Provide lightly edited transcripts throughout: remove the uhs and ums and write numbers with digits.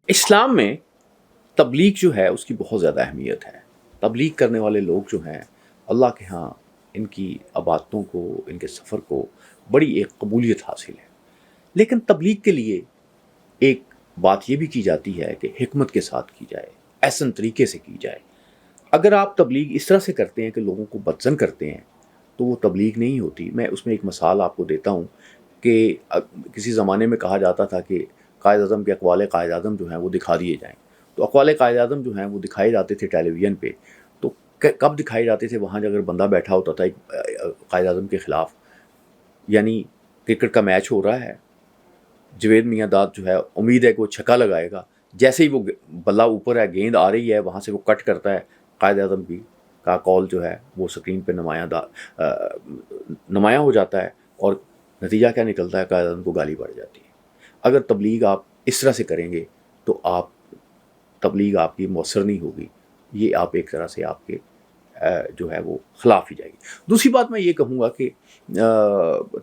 اسلام میں تبلیغ جو ہے اس کی بہت زیادہ اہمیت ہے. تبلیغ کرنے والے لوگ جو ہیں اللہ کے ہاں ان کی عبادتوں کو، ان کے سفر کو بڑی ایک قبولیت حاصل ہے. لیکن تبلیغ کے لیے ایک بات یہ بھی کی جاتی ہے کہ حکمت کے ساتھ کی جائے، احسن طریقے سے کی جائے. اگر آپ تبلیغ اس طرح سے کرتے ہیں کہ لوگوں کو بدظن کرتے ہیں تو وہ تبلیغ نہیں ہوتی. میں اس میں ایک مثال آپ کو دیتا ہوں کہ کسی زمانے میں کہا جاتا تھا کہ قائد اعظم کے اقوال قائد اعظم جو ہیں وہ دکھا دیے جائیں. تو اقوال قائد اعظم جو ہیں وہ دکھائے جاتے تھے ٹیلی ویژن پہ. تو کب دکھائے جاتے تھے؟ وہاں اگر بندہ بیٹھا ہوتا تھا ایک قائد اعظم کے خلاف، یعنی کرکٹ کا میچ ہو رہا ہے، جوید میاں داد جو ہے امید ہے کہ وہ چھکا لگائے گا، جیسے ہی وہ بلہ اوپر ہے، گیند آ رہی ہے، وہاں سے وہ کٹ کرتا ہے، قائد اعظم کا کال جو ہے وہ سکرین پہ نمایاں ہو جاتا ہے، اور نتیجہ کیا نکلتا ہے؟ قائد اعظم کو گالی پڑ جاتی ہے. اگر تبلیغ آپ اس طرح سے کریں گے تو تبلیغ آپ کی مؤثر نہیں ہوگی. یہ آپ ایک طرح سے آپ کے جو ہے وہ خلاف ہی جائے گی. دوسری بات میں یہ کہوں گا کہ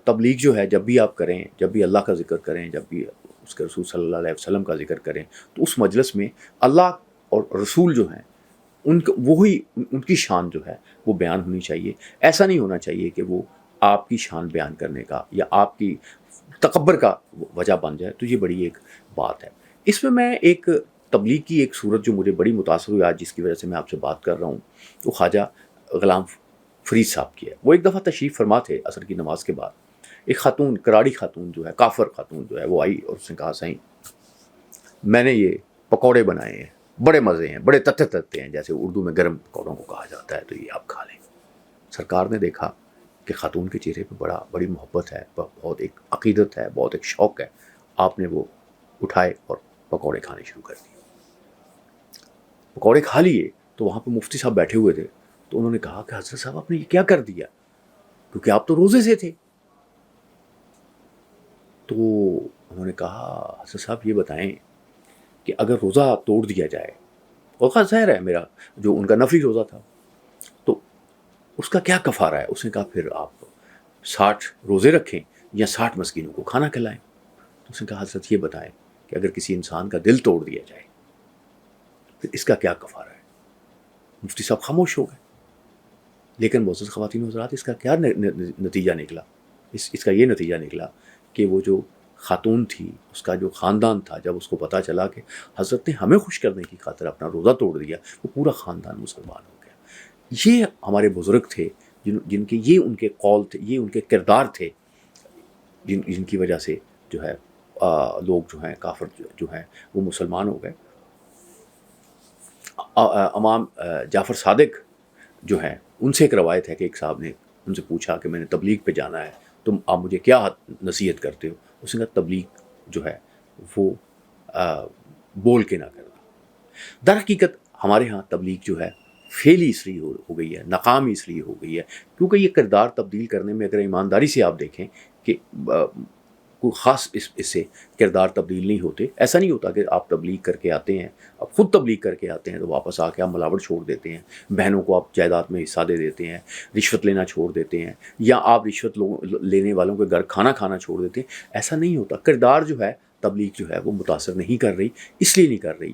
تبلیغ جو ہے جب بھی آپ کریں، جب بھی اللہ کا ذکر کریں، جب بھی اس کے رسول صلی اللہ علیہ وسلم کا ذکر کریں، تو اس مجلس میں اللہ اور رسول جو ہیں ان کی شان جو ہے وہ بیان ہونی چاہیے. ایسا نہیں ہونا چاہیے کہ وہ آپ کی شان بیان کرنے کا یا آپ کی تکبر کا وجہ بن جائے. تو یہ بڑی ایک بات ہے. اس میں ایک تبلیغ کی ایک صورت جو مجھے بڑی متاثر ہوئی آج، جس کی وجہ سے میں آپ سے بات کر رہا ہوں، وہ خواجہ غلام فرید صاحب کی ہے. وہ ایک دفعہ تشریف فرما تھے عصر کی نماز کے بعد. ایک خاتون، کراڑی خاتون جو ہے، کافر خاتون جو ہے، وہ آئی اور اس نے کہا سائیں میں نے یہ پکوڑے بنائے ہیں، بڑے مزے ہیں، بڑے تتے ہیں، جیسے اردو میں گرم پکوڑوں کو کہا جاتا ہے، تو یہ آپ کھا لیں. سرکار نے دیکھا کہ خاتون کے چہرے پہ بڑی محبت ہے، بہت ایک عقیدت ہے، بہت ایک شوق ہے. آپ نے وہ اٹھائے اور پکوڑے کھانے شروع کر دیے. پکوڑے کھا لیے تو وہاں پہ مفتی صاحب بیٹھے ہوئے تھے. تو انہوں نے کہا کہ حضرت صاحب آپ نے یہ کیا کر دیا، کیونکہ آپ تو روزے سے تھے. تو انہوں نے کہا حضرت صاحب یہ بتائیں کہ اگر روزہ توڑ دیا جائے، اور خاص ظاہر ہے میرا جو ان کا نفلی روزہ تھا، تو اس کا کیا کفارہ ہے؟ اس نے کہا پھر آپ 60 روزے رکھیں یا 60 مسکینوں کو کھانا کھلائیں. تو اس نے کہا حضرت یہ بتائیں کہ اگر کسی انسان کا دل توڑ دیا جائے پھر اس کا کیا کفارہ ہے؟ مفتی صاحب خاموش ہو گئے. لیکن معزز خواتین و حضرات، اس کا کیا نتیجہ نکلا؟ اس کا یہ نتیجہ نکلا کہ وہ جو خاتون تھی، اس کا جو خاندان تھا، جب اس کو پتہ چلا کہ حضرت نے ہمیں خوش کرنے کی خاطر اپنا روزہ توڑ دیا، وہ پورا خاندان مسلمان ہو گیا. یہ ہمارے بزرگ تھے جن کے یہ ان کے قول تھے، یہ ان کے کردار تھے، جن کی وجہ سے جو ہے لوگ جو ہیں کافر جو ہیں وہ مسلمان ہو گئے. امام جعفر صادق جو ہیں، ان سے ایک روایت ہے کہ ایک صاحب نے ان سے پوچھا کہ میں نے تبلیغ پہ جانا ہے، تم آپ مجھے کیا نصیحت کرتے ہو؟ اس نے کہا تبلیغ جو ہے وہ بول کے نہ کرنا. در حقیقت ہمارے ہاں تبلیغ جو ہے فیل ہی اس لیے ہو گئی ہے، ناکام ہی اس لیے ہو گئی ہے کیونکہ یہ کردار تبدیل کرنے میں اگر ایمانداری سے آپ دیکھیں کہ کوئی خاص اس سے کردار تبدیل نہیں ہوتے. ایسا نہیں ہوتا کہ آپ تبلیغ کر کے آتے ہیں، آپ خود تبلیغ کر کے آتے ہیں تو واپس آ کے آپ ملاوٹ چھوڑ دیتے ہیں، بہنوں کو آپ جائیداد میں حصہ دے دیتے ہیں، رشوت لینا چھوڑ دیتے ہیں، یا آپ رشوت لینے والوں کے گھر کھانا چھوڑ دیتے ہیں. ایسا نہیں ہوتا. کردار جو ہے تبلیغ جو ہے وہ متاثر نہیں کر رہی. اس لیے نہیں کر رہی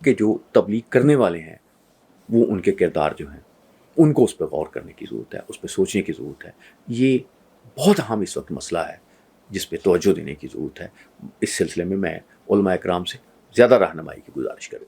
کہ جو تبلیغ کرنے والے ہیں وہ ان کے کردار جو ہیں ان کو اس پہ غور کرنے کی ضرورت ہے، اس پہ سوچنے کی ضرورت ہے. یہ بہت اہم اس وقت مسئلہ ہے جس پہ توجہ دینے کی ضرورت ہے. اس سلسلے میں علماء اکرام سے زیادہ رہنمائی کی گزارش کروں.